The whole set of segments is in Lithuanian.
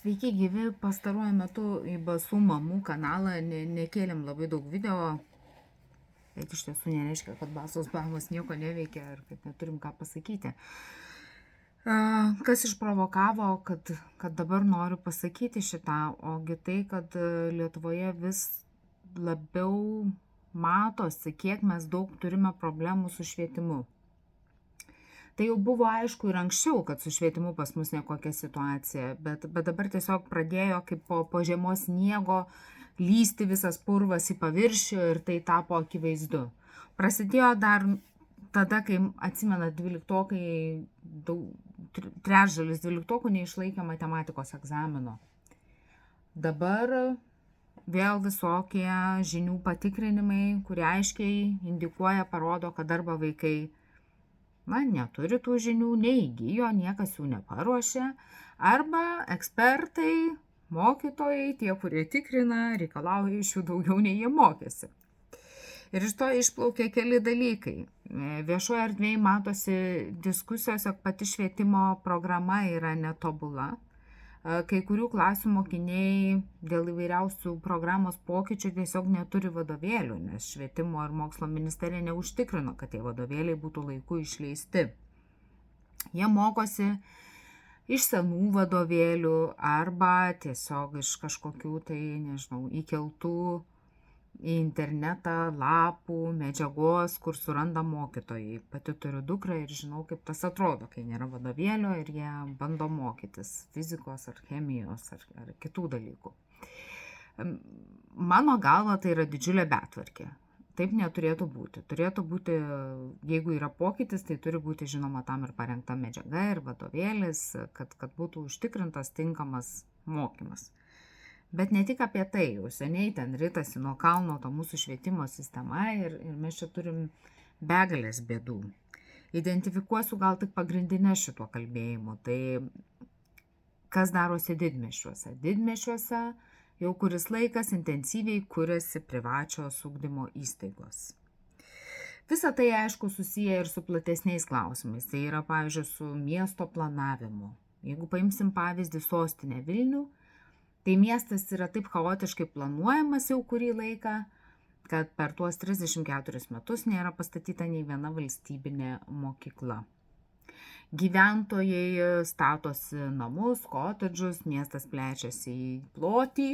Sveiki gyvi, pastaruoju metu į Basų mamų kanalą nekėlėm labai daug video, bet iš tiesų nereiškia, kad Basos mamos nieko neveikia ir kad neturim ką pasakyti. Kas išprovokavo, kad dabar noriu pasakyti šitą, ogi tai, kad Lietuvoje vis labiau matosi, kiek mes daug turime problemų su švietimu. Tai jau buvo aišku ir anksčiau, kad su švietimu pas mus nekokia situacija, bet dabar tiesiog pradėjo kaip po žiemos sniego lysti visas purvas į paviršių ir tai tapo akivaizdu. Prasidėjo dar tada, kai atsimena 12-okai, trečdalis 12-okų neišlaikė matematikos egzamino. Dabar vėl visokie žinių patikrinimai, kurie aiškiai indikuoja, parodo, kad arba vaikai neturi tų žinių, neįgijo, niekas jų neparuošė, arba ekspertai, mokytojai, tie, kurie tikrina, reikalauja iš jų daugiau nei jie mokėsi. Ir iš to išplaukė keli dalykai. Viešoje erdvėje matosi diskusijos, jog pati švietimo programa yra netobula. Kai kurių klasių mokiniai dėl įvairiausių programos pokyčių tiesiog neturi vadovėlių, nes švietimo ir mokslo ministerija neužtikrino, kad tie vadovėliai būtų laiku išleisti. Jie mokosi iš senų vadovėlių arba tiesiog iš kažkokių įkeltų į internetą lapų, medžiagos, kur suranda mokytojai. Pati turiu dukrą ir žinau, kaip tas atrodo, kai nėra vadovėlio ir jie bando mokytis fizikos ar chemijos ar kitų dalykų. Mano galva tai yra didžiulė betvarkė. Taip neturėtų būti. Turėtų būti, jeigu yra pokytis, tai turi būti žinoma tam ir parengta medžiaga ir vadovėlis, kad būtų užtikrintas tinkamas mokymas. Bet ne tik apie tai, jau seniai ten ritasi nuo kalno ta mūsų švietimo sistema ir mes čia turim begalės bėdų. Identifikuosiu gal tik pagrindinę šituo kalbėjimu. Tai kas darosi didmiesčiuose? Didmiesčiuose jau kuris laikas intensyviai kuriasi privačios ugdymo įstaigos. Visa tai aišku susiję ir su platesniais klausimais. Tai yra, pavyzdžiui, su miesto planavimu. Jeigu paimsim pavyzdį sostinę Vilnių, tai miestas yra taip chaotiškai planuojamas jau kurį laiką, kad per tuos 34 metus nėra pastatyta nei viena valstybinė mokykla. Gyventojai statosi namus, kotedžus, miestas plečiasi į plotį,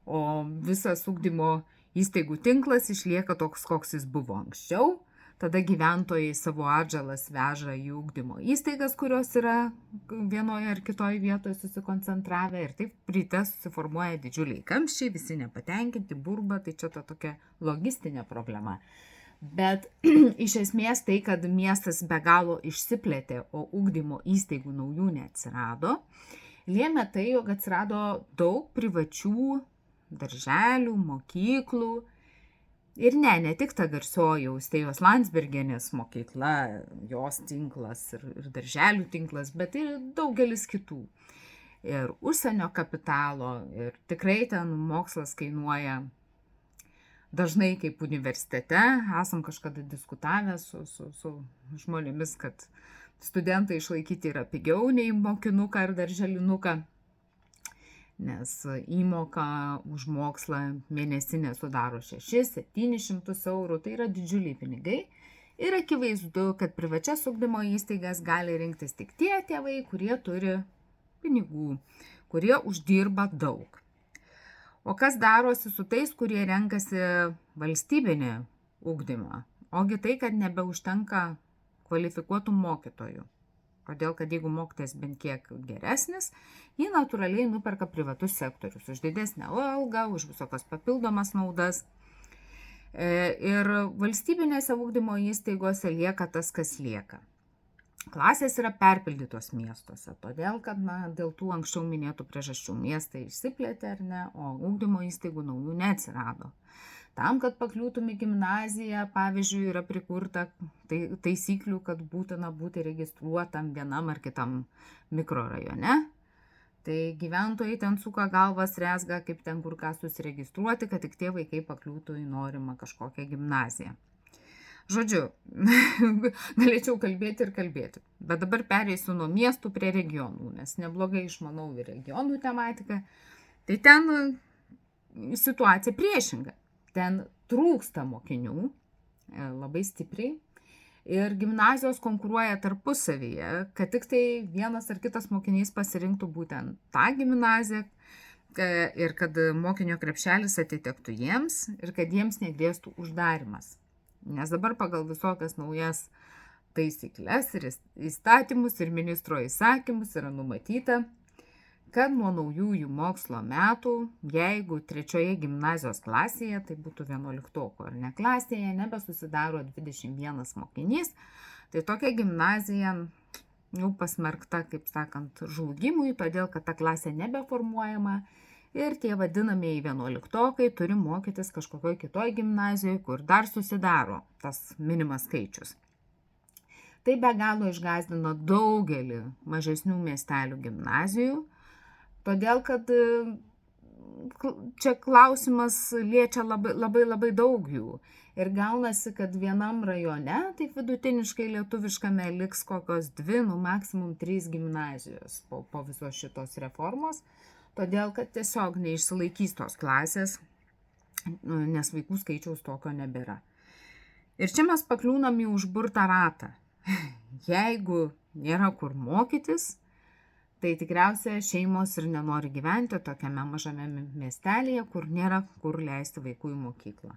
o visas ugdymo įstaigų tinklas išlieka toks, koks jis buvo anksčiau. Tada gyventojai savo atžalas veža į ugdymo įstaigas, kurios yra vienoje ar kitoje vietoje susikoncentravę ir taip ryte susiformuoja didžiuliai kamščiai, visi nepatenkinti, burba, tai čia ta tokia logistinė problema. Bet iš esmės tai, kad miestas be galo išsiplėtė, o ugdymo įstaigų naujų neatsirado, lėmė tai, jog atsirado daug privačių darželių, mokyklų. Ir ne tik ta garsioji Austėjos Landsbergienės mokykla, jos tinklas ir darželių tinklas, bet ir daugelis kitų. Ir užsienio kapitalo, ir tikrai ten mokslas kainuoja dažnai kaip universitete. Esam kažkada diskutavę su žmonėmis, kad studentai išlaikyti yra pigiau nei mokinuką ar darželinuką, nes įmoka už mokslą mėnesinė sudaro 600–700 eurų, tai yra didžiuliai pinigai. Ir akivaizdu, kad privačias ugdymo įstaigas gali rinktis tik tie tėvai, kurie turi pinigų, kurie uždirba daug. O kas darosi su tais, kurie renkasi valstybinį ugdymą? Ogi tai, kad nebeužtenka kvalifikuotų mokytojų. Todėl, kad jeigu mokytojas bent kiek geresnis, jį natūraliai nuperka privatus sektorius už didesnę algą, už visokias papildomas naudas. Ir valstybinėse ugdymo įstaigose lieka tas, kas lieka. Klasės yra perpildytos miestuose, todėl, kad dėl tų anksčiau minėtų priežasčių miestai išsiplėtė, ar ne, o ugdymo įstaigų naujų neatsirado. Tam, kad pakliūtum į gimnaziją, pavyzdžiui, yra prikurta taisyklių, kad būtina būti registruotam vienam ar kitam mikrorajone. Tai gyventojai ten suka galvas, rezga, kaip ten kur ką susiregistruoti, kad tik tie vaikai pakliūtų į norimą kažkokią gimnaziją. Žodžiu, galėčiau kalbėti ir kalbėti. Bet dabar pereisiu nuo miestų prie regionų, nes neblogai išmanau ir regionų tematiką. Tai ten situacija priešinga. Ten trūksta mokinių labai stipriai. Ir gimnazijos konkuruoja tarpusavyje, kad tik tai vienas ar kitas mokinys pasirinktų būtent tą gimnaziją ir kad mokinio krepšelis atitektų jiems ir kad jiems negrėstų uždarimas. Nes dabar pagal visokias naujas taisyklės ir įstatymus ir ministro įsakymus yra numatyta, kad nuo naujųjų mokslo metų, jeigu 3 gimnazijos klasėje, tai būtų 11 ar ne klasėje, nebesusidaro 21 mokinys, tai tokia gimnazija jau pasmerkta, kaip sakant, žlugimui, todėl kad ta klasė nebeformuojama ir tie vadinamieji 11-okai turi mokytis kažkokioj kitoj gimnazijoje, kur dar susidaro tas minimas skaičius. Tai be galo išgąsdino daugelį mažesnių miestelių gimnazijų, todėl kad čia klausimas liečia labai daug jų. Ir gaunasi, kad vienam rajone, taip vidutiniškai lietuviškame, liks kokios 2, maksimum 3 gimnazijos po visos šitos reformos, todėl kad tiesiog neišsilaikys tos klasės, nes vaikų skaičiaus tokio nebėra. Ir čia mes pakliūnam į užburtą ratą. Jeigu nėra kur mokytis, tai tikriausiai šeimos ir nenori gyventi tokiame mažame miestelėje, kur nėra kur leisti vaikų į mokyklą.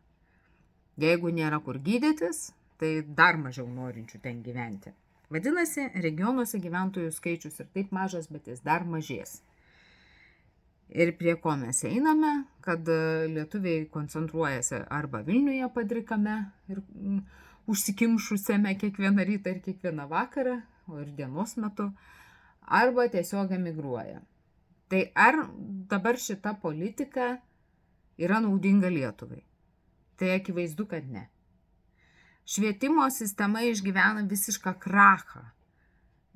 Jeigu nėra kur gydytis, tai dar mažiau norinčių ten gyventi. Vadinasi, regionuose gyventojų skaičius ir taip mažas, bet jis dar mažės. Ir prie ko mes einame, kad lietuviai koncentruojasi arba Vilniuje padrikame ir užsikimšusiame kiekvieną rytą ir kiekvieną vakarą, o ir dienos metu, arba tiesiog emigruoja. Tai ar dabar šita politika yra naudinga Lietuvai? Tai akivaizdu, kad ne. Švietimo sistema išgyvena visišką krachą.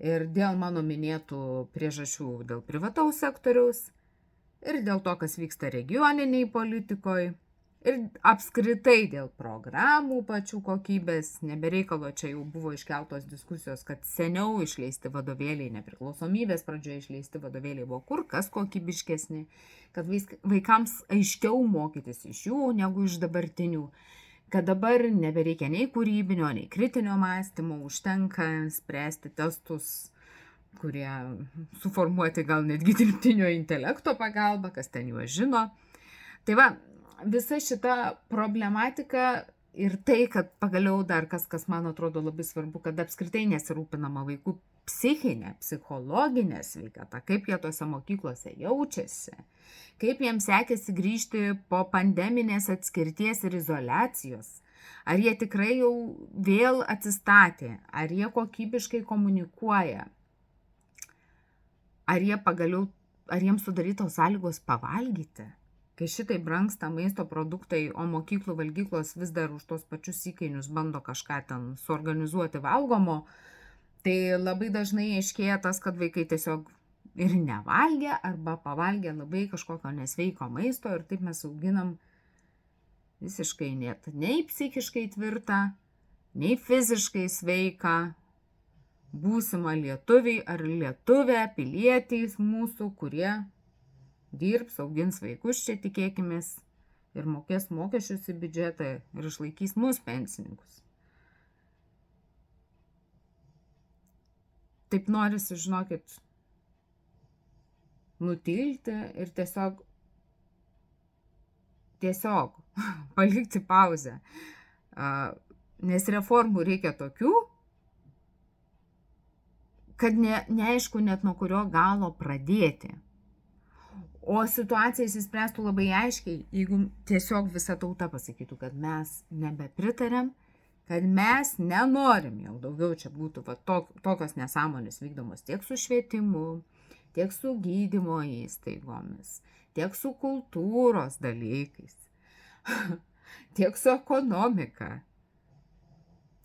Ir dėl mano minėtų priežasčių, dėl privataus sektoriaus, ir dėl to, kas vyksta regioniniai politikoje, ir apskritai dėl programų pačių kokybės. Nebereikalo čia jau buvo iškeltos diskusijos, kad seniau išleisti vadovėliai, nepriklausomybės pradžioje išleisti vadovėliai buvo kur kas kokybiškesni, kad vaikams aiškiau mokytis iš jų negu iš dabartinių, kad dabar nebereikia nei kūrybinio, nei kritinio mąstymo, užtenka spręsti testus, kurie suformuoti gal netgi dirbtinio intelekto pagalba, kas ten juos žino. Tai va, visa šita problematika ir tai, kad pagaliau dar kas man atrodo labai svarbu, kad apskritai nesirūpinama vaikų psichinė, psichologinė sveikata, kaip jie tose mokyklose jaučiasi, kaip jiems sekėsi grįžti po pandeminės atskirties ir izoliacijos, ar jie tikrai jau vėl atsistatė, ar jie kokybiškai komunikuoja, ar jiems sudarytos sąlygos pavalgyti. Kai šitai brangsta maisto produktai, o mokyklų valgyklos vis dar už tos pačius įkainius bando kažką ten suorganizuoti valgomo, tai labai dažnai aiškėja tas, kad vaikai tiesiog ir nevalgė arba pavalgė labai kažkokio nesveiko maisto ir taip mes auginam visiškai net nei psichiškai tvirtą, nei fiziškai sveiką būsimą lietuvį ar lietuvę, pilietys mūsų, kurie dirbs, augins vaikus čia tikėkimės ir mokės mokesčius į biudžetą ir išlaikys mus pensininkus. Taip norisi, žinokit, nutilti ir tiesiog palikti pauzę. Nes reformų reikia tokių, kad neaišku net nuo kurio galo pradėti. O situacija įsispręstų labai aiškiai, jeigu tiesiog visa tauta pasakytų, kad mes nebepritarėm, kad mes nenorim jau daugiau čia būtų tokios nesąmonės vykdomos tiek su švietimu, tiek su gydymo įstaigomis, tiek su kultūros dalykais, tiek su ekonomika,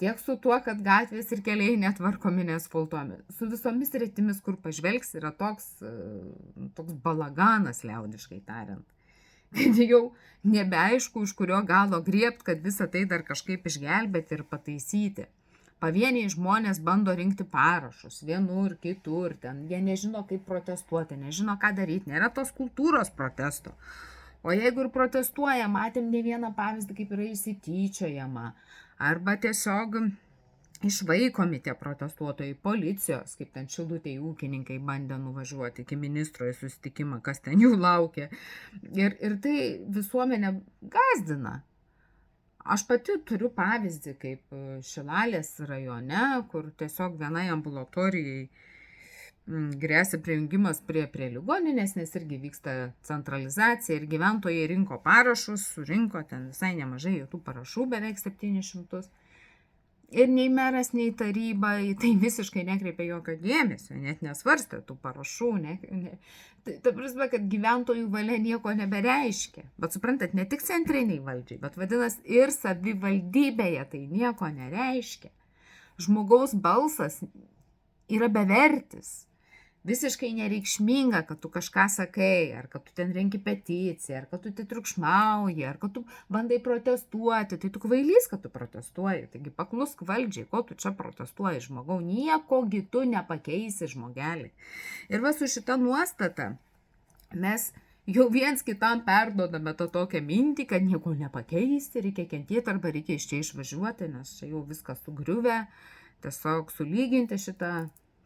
tiek su tuo, kad gatvės ir keliai netvarkomi, neasfaltuojami. Su visomis sritimis, kur pažvelgs, yra toks balaganas, liaudiškai tariant. kad jau nebeaišku, iš kurio galo griebt, kad visą tai dar kažkaip išgelbėti ir pataisyti. Pavieniai žmonės bando rinkti parašus, vienur, kitur, ten jie nežino, kaip protestuoti, nežino, ką daryti, nėra tos kultūros protesto. O jeigu ir protestuoja, matėm ne vieną pavyzdį, kaip yra išsityčiojama, arba tiesiog išvaikomi tie protestuotojai policijos, kaip ten Šilutėje ūkininkai bandė nuvažiuoti iki ministro į susitikimą, kas ten jų laukia. Ir tai visuomenę gazdina. Aš pati turiu pavyzdį, kaip Šilalės rajone, kur tiesiog vienai ambulatorijai grėsia prijungimas prie ligoninės, nes irgi vyksta centralizacija ir gyventojai rinko parašus, surinko ten visai nemažai tų parašų, beveik 700. Ir nei meras, nei taryba tai visiškai nekreipė jokio dėmesio, net nesvarstė tų parašų. Ta prasme, kad gyventojų valia nieko nebereiškia. Bet suprantat, ne tik centriniai valdžiai, bet vadinasi ir savivaldybėje tai nieko nereiškia. Žmogaus balsas yra bevertis. Visiškai nereikšminga, kad tu kažką sakai, ar kad tu ten renki peticiją, ar kad tu tai triukšmauji, ar kad tu bandai protestuoti. Tai tu kvailys, kad tu protestuoji. Taigi paklusk valdžiai, ko tu čia protestuoji, žmogau. Niekogi tu nepakeisi, žmogelį. Ir va su šita nuostata mes jau viens kitam perduodame tą tokią mintį, kad nieko nepakeisti, reikia kentėti arba reikia iš čia išvažiuoti, nes čia jau viskas sugriuvę. Tiesiog sulyginti šitą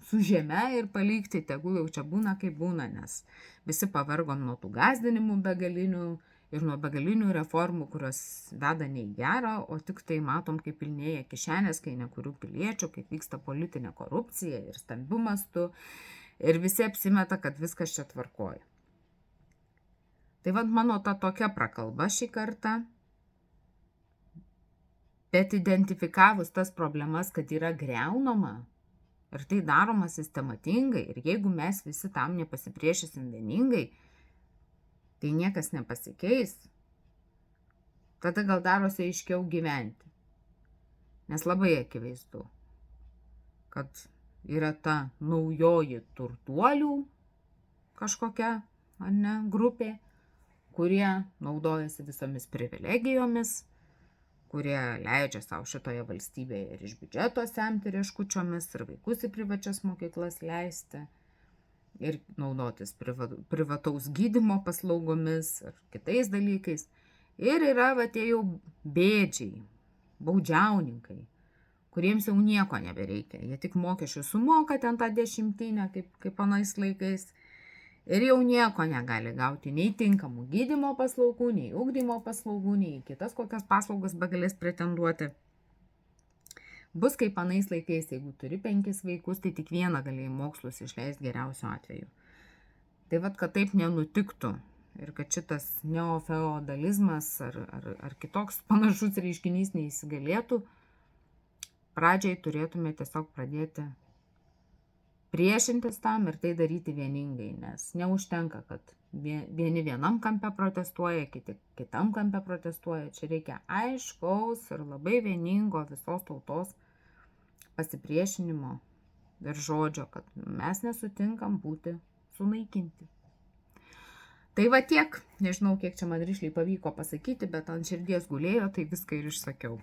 su žeme ir palikti, tegul jau čia būna kaip būna, nes visi pavargom nuo tų gazdinimų begalinių ir nuo begalinių reformų, kurios veda ne į gerą, o tik tai matom, kaip pilnėja kišenės, kai nekurių piliečių, kaip vyksta politinė korupcija ir stambiu mastu ir visi apsimeta, kad viskas čia tvarkoja. Tai vad mano ta tokia prakalba šį kartą, bet identifikavus tas problemas, kad yra greunama, ir tai daroma sistematingai, ir jeigu mes visi tam nepasipriešysim vieningai, tai niekas nepasikeis. Tada gal darosi aiškiau gyventi. Nes labai akivaizdu, kad yra ta naujoji turtuolių kažkokia grupė, kurie naudojasi visomis privilegijomis, kurie leidžia savo šitoje valstybėje ir iš biudžeto semti rieškučiomis, ir vaikus į privačias mokyklas leisti, ir naudotis privataus gydymo paslaugomis ir kitais dalykais. Ir yra tie jau bėdžiai, baudžiauninkai, kuriems jau nieko nebereikia. Jie tik mokesčių sumoka ten tą 10, kaip anais laikais. Ir jau nieko negali gauti, nei tinkamų gydymo paslaugų, nei ugdymo paslaugų, nei kitas kokias paslaugas begalės pretenduoti. Bus kaip anais laikais, jeigu turi 5 vaikus, tai tik vieną galėjai mokslus išleisti geriausiu atveju. Tai vad, kad taip nenutiktų ir kad šitas neofeodalizmas ar kitoks panašus reiškinys neįsigalėtų, pradžiai turėtume tiesiog pradėti priešintis tam ir tai daryti vieningai, nes neužtenka, kad vieni vienam kampe protestuoja, kiti kitam kampe protestuoja. Čia reikia aiškaus ir labai vieningo visos tautos pasipriešinimo ir žodžio, kad mes nesutinkam būti sunaikinti. Tai va tiek, nežinau, kiek čia man rišliai pavyko pasakyti, bet ant širdies gulėjo, tai viską ir išsakiau.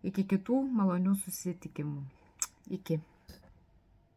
Iki kitų malonių susitikimų. Iki.